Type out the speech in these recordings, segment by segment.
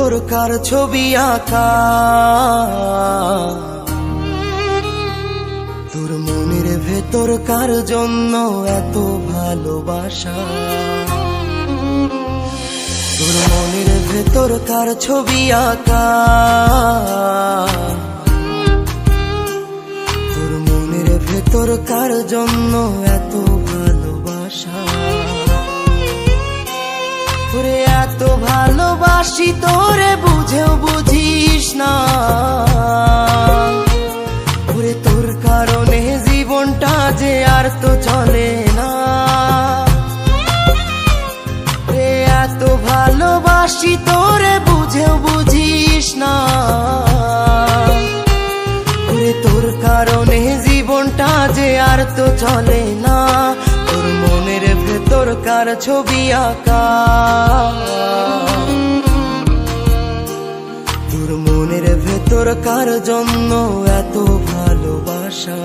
ভেতরকার ছবি আঁকা, তোর মনের ভেতরকার জন্য এত ভালোবাসা। তোর মনের ভেতরকার ছবি আঁকা, তোর মনের ভেতরকার জন্য এত ভালোবাসা। তোরে এত ভালোবাসি, তোরে বুঝেও বুঝিস না। ওরে তোর কারণে জীবনটা যে আর তো চলে না। ওরে এত ভালোবাসি, তোরে বুঝেও বুঝিস না। ওরে তোর কারণে জীবনটা যে আর তো চলে না। তোর মনের ভেতরকার ছবি আঁকা, তোর মনের ভেতরকার জন্য এত ভালোবাসা।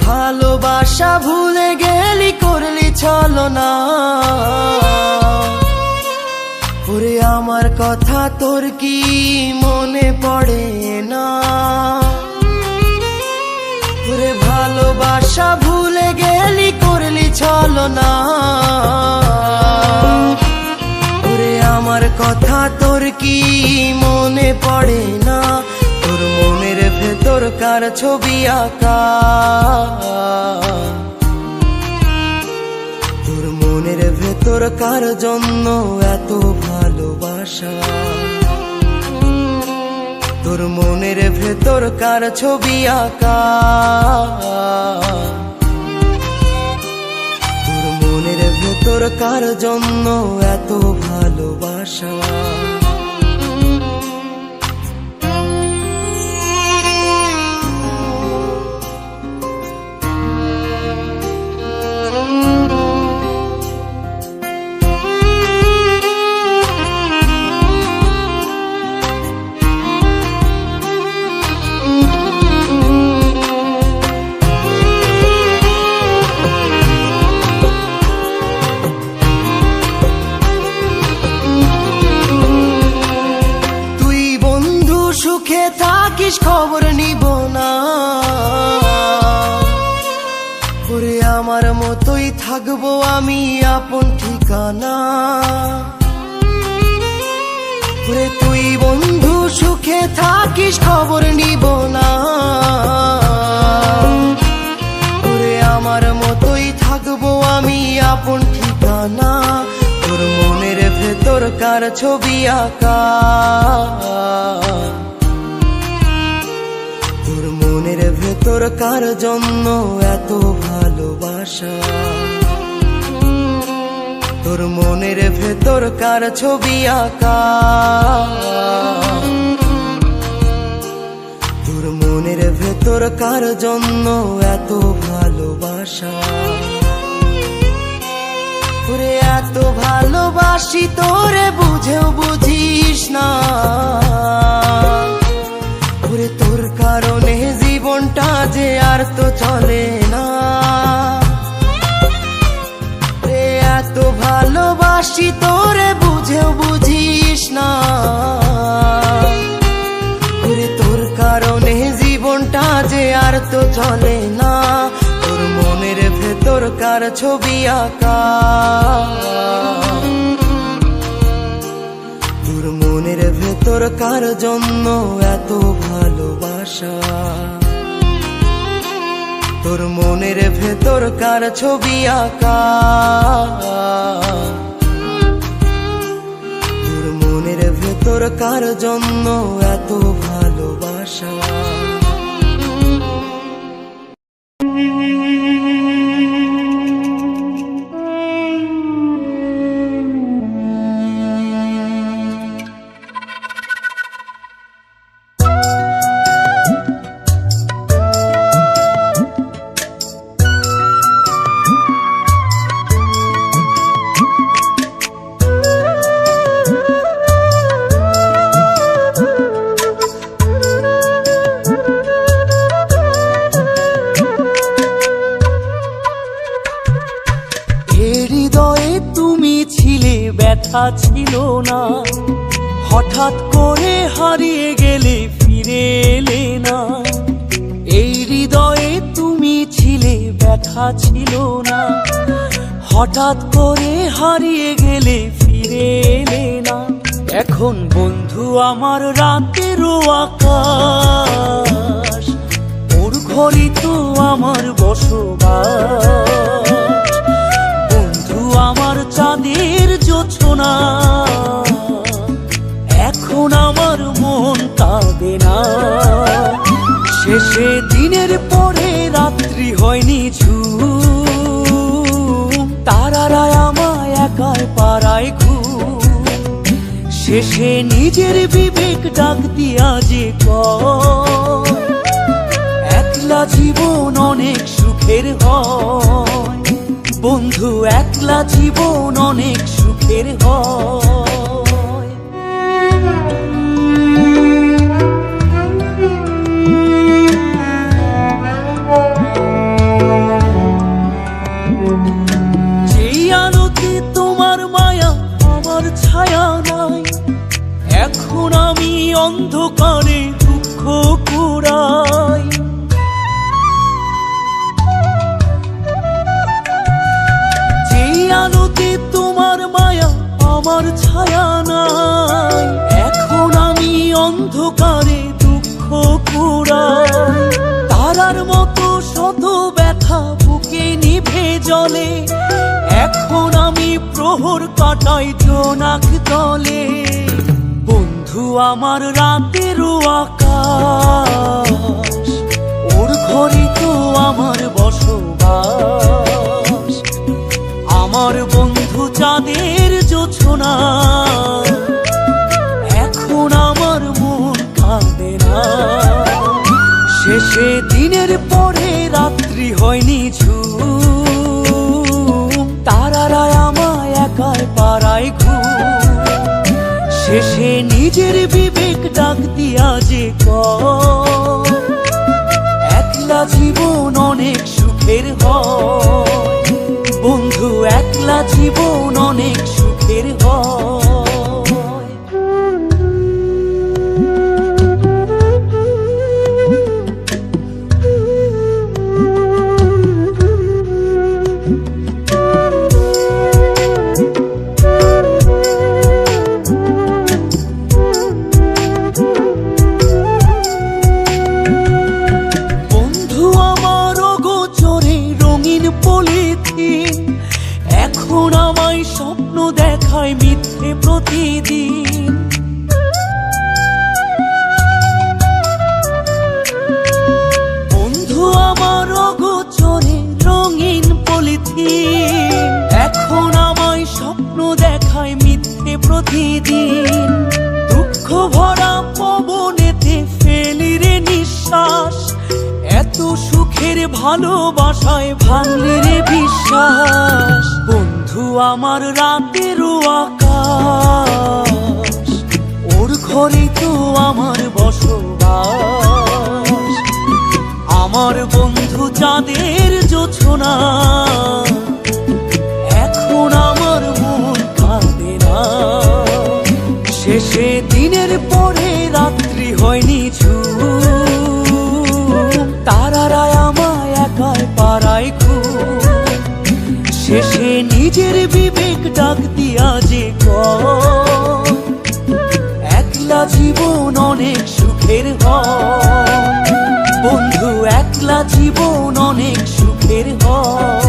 ভালোবাসা ভুলে গেলি, করলি ছলনা। ওরে আমার কথা তোর কি মনে পড়ে না? ওরে ভালোবাসা ভুলে গেলি, করলি ছলনা। ওরে আমার কথা তোর কি মনে পড়ে না? তোর মনের ভেতরকার ছবি আঁকা, তোর মনের ভেতরকার জন্য এত ভালোবাসা। তোর মনের ভেতরকার ছবি আঁকা, তোর মনের ভেতরকার জন্য এত ভালোবাসা। সুখে থাকিস, খবর নিব না। ওরে আমার মতোই থাকবো আমি আপন ঠিকানা। ওরে তুই বন্ধু সুখে থাকিস, খবর নিব না। ওরে আমার মতোই থাকবো আমি আপন ঠিকানা। তোর মনের ভেতরকার ছবি আঁকা, তোর মনের ভেতরকার জন্য এত ভালোবাসা। তোর মনের ভেতরকার ছবি আঁকা, তোর মনের ভেতরকার জন্য এত ভালোবাসা। তোরে এত ভালোবাসি, তোরে বুঝেও বুঝিস না। ওরে তোর কারণে জীবনটা যে আর তো চলে না। ওরে এত ভালোবাসি, তোরে বুঝেও বুঝিস না। ওরে তোর কারণে জীবনটা যে আর তো চলে না। তোর মনের ভেতরকার ছবি আঁকা, তোর মনের ভেতরকার জন্য এত ভালোবাসা। তোর মনের ভেতরকার ছবি আঁকা, তোর মনের ভেতরকার জন্য এত ভালোবাসা। কথা ছিল না, হঠাৎ করে হারিয়ে গেলে ফিরে এলে না। এই হৃদয়ে তুমি ছিলে, ব্যথা ছিল না, হঠাৎ করে হারিয়ে গেলে ফিরে এলে না। এখন বন্ধু আমার রাতেরও আকাশ, ওর ঘরই তো আমার বসবাস। বন্ধু আমার চাঁদের জোছনা, এখন আমার মন কাঁদে না। শেষে দিনের পরে রাত্রি হয়নি ঝুম, তারারা আমায় একাই পাড়ায় ঘুম। শেষে নিজের বিবেক ডাক দিয়া যে কয়, একলা জীবন অনেক সুখের হয়। বন্ধু একলা জীবন অনেক সুখের হয়। যেই আলোতে তোমার মায়া আমার ছায়া নাই, এখন আমি অন্ধকারে দুঃখ কুড়াই। যেই আলোতে তোমার মায়া আমার ছায়া নাই, এখন আমি অন্ধকারে দুঃখ কুড়াই। তারার মতো শত ব্যথা বুকে নিভে জ্বলে, এখন আমি প্রহর কাটাই জোনাক তলে। বন্ধু আমার রাতেরও আকাশ, ওর ঘরে তো আমার বসবাস। আমার বন্ধু চাঁদের জোছনা, এখন আমার মন কাঁদে না। শেষে দিনের পরে রাত্রি হয়নি ঝুম, তারারা আমায় একাই পাড়ায় ঘুম। শেষে নিজের বিবেক ডাক দিয়া যে কয়, একলা জীবন অনেক সুখের হয়। বন্ধু একলা জীবন অনেক সুখের হয়। এখন আমায় স্বপ্ন দেখায় মিথ্যে প্রতিদিন। বন্ধু আমার অগোচরে রঙিন পলিথিন, এখন আমায় স্বপ্ন দেখায় মিথ্যে প্রতিদিন। দুঃখ ভরা পবনেতে ফেলি রে নিঃশ্বাস, এত সুখের ভালোবাসায় ভাঙলি রে বিশ্বাস। বন্ধু আমার রাতেরও আকাশ, ওর ঘরে তো আমার বসবাস। আমার বন্ধু চাঁদের জোছনা, এখন আমার মন কাঁদে না। শেষে দিনের পরে রাত্রি হয়নি ঝুম, তারারা আমায় একাই পাড়ায় ঘুম। শেষে নিজের বিবেক ডাক দিয়া যে কয়, একলা জীবন অনেক সুখের হয়। বন্ধু একলা জীবন অনেক সুখের হয়।